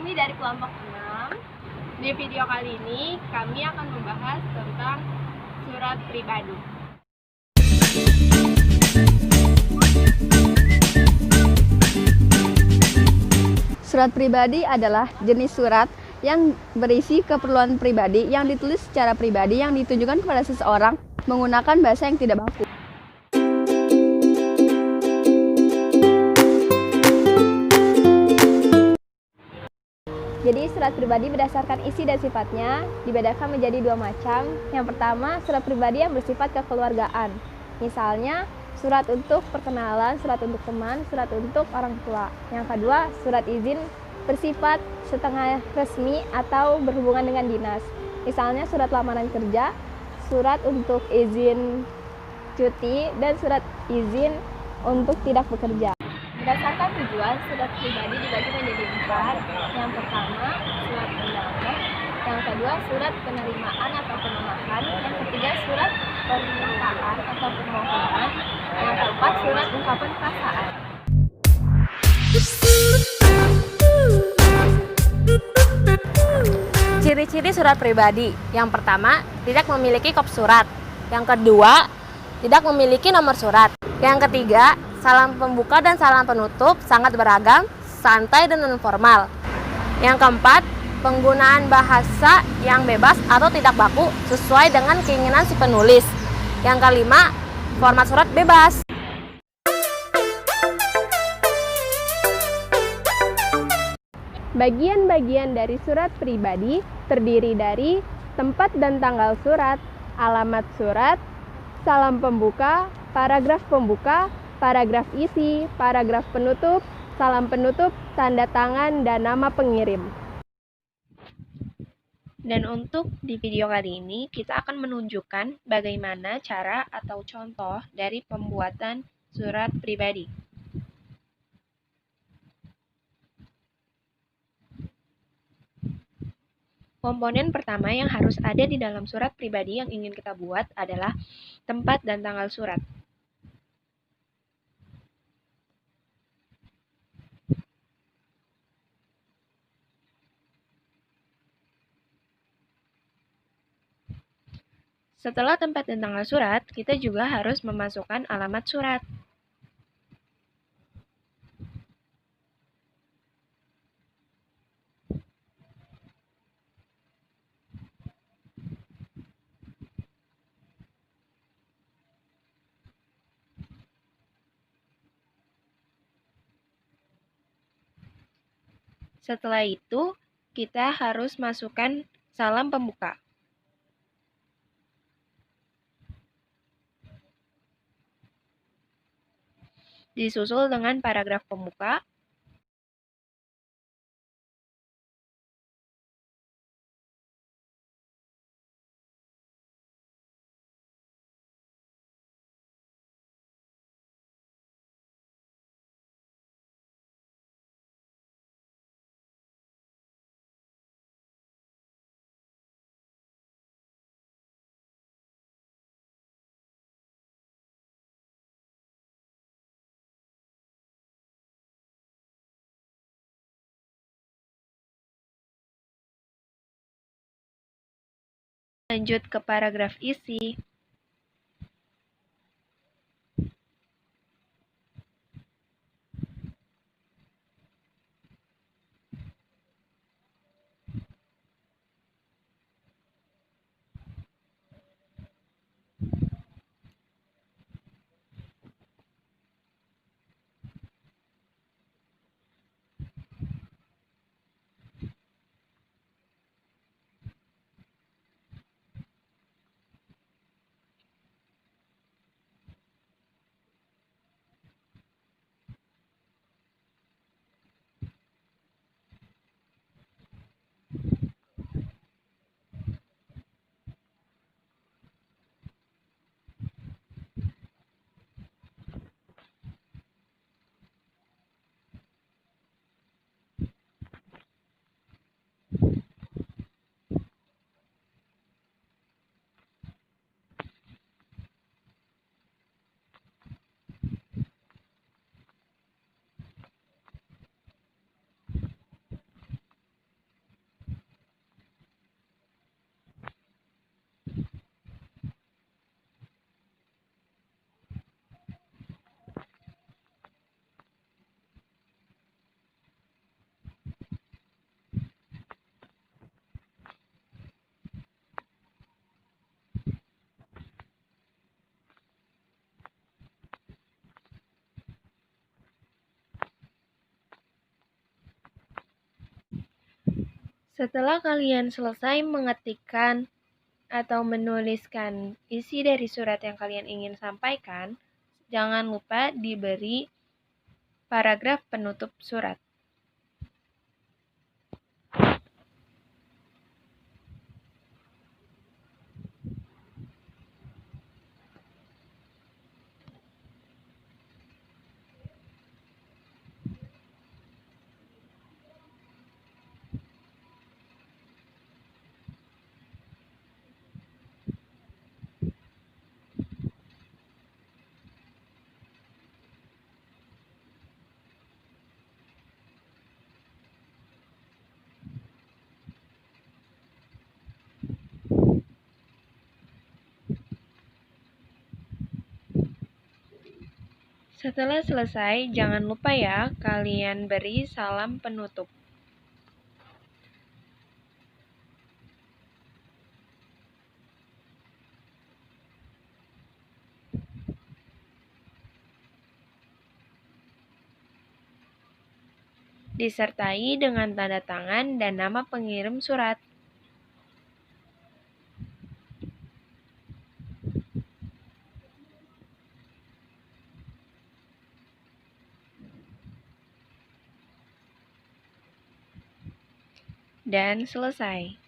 Rini dari kelompok 6. Di video kali ini kami akan membahas tentang surat pribadi. Surat pribadi adalah jenis surat yang berisi keperluan pribadi yang ditulis secara pribadi yang ditujukan kepada seseorang menggunakan bahasa yang tidak baku. Jadi surat pribadi berdasarkan isi dan sifatnya dibedakan menjadi dua macam. Yang pertama, surat pribadi yang bersifat kekeluargaan. Misalnya, surat untuk perkenalan, surat untuk teman, surat untuk orang tua. Yang kedua, surat izin bersifat setengah resmi atau berhubungan dengan dinas. Misalnya surat lamaran kerja, surat untuk izin cuti, dan surat izin untuk tidak bekerja. Berdasarkan tujuan, surat pribadi dibagi menjadi 4. Yang pertama, surat undangan. Yang kedua, surat penerimaan atau penolakan. Yang ketiga, surat permintaan atau permohonan. Yang keempat, surat ungkapan perasaan. Ciri-ciri surat pribadi. Yang pertama, tidak memiliki kop surat. Yang kedua, tidak memiliki nomor surat. Yang ketiga, salam pembuka dan salam penutup sangat beragam, santai dan non formal. Yang keempat, penggunaan bahasa yang bebas atau tidak baku sesuai dengan keinginan si penulis. Yang kelima, format surat bebas. Bagian-bagian dari surat pribadi terdiri dari tempat dan tanggal surat, alamat surat, salam pembuka, paragraf isi, paragraf penutup, salam penutup, tanda tangan, dan nama pengirim. Dan untuk di video kali ini, kita akan menunjukkan bagaimana cara atau contoh dari pembuatan surat pribadi. Komponen pertama yang harus ada di dalam surat pribadi yang ingin kita buat adalah tempat dan tanggal surat. Setelah tempat dan tanggal surat, kita juga harus memasukkan alamat surat. Setelah itu, kita harus masukkan salam pembuka. Disusul dengan paragraf pembuka, lanjut ke paragraf isi. Setelah kalian selesai mengetikkan atau menuliskan isi dari surat yang kalian ingin sampaikan, jangan lupa diberi paragraf penutup surat. Setelah selesai, jangan lupa ya, kalian beri salam penutup. Disertai dengan tanda tangan dan nama pengirim surat. Dan selesai.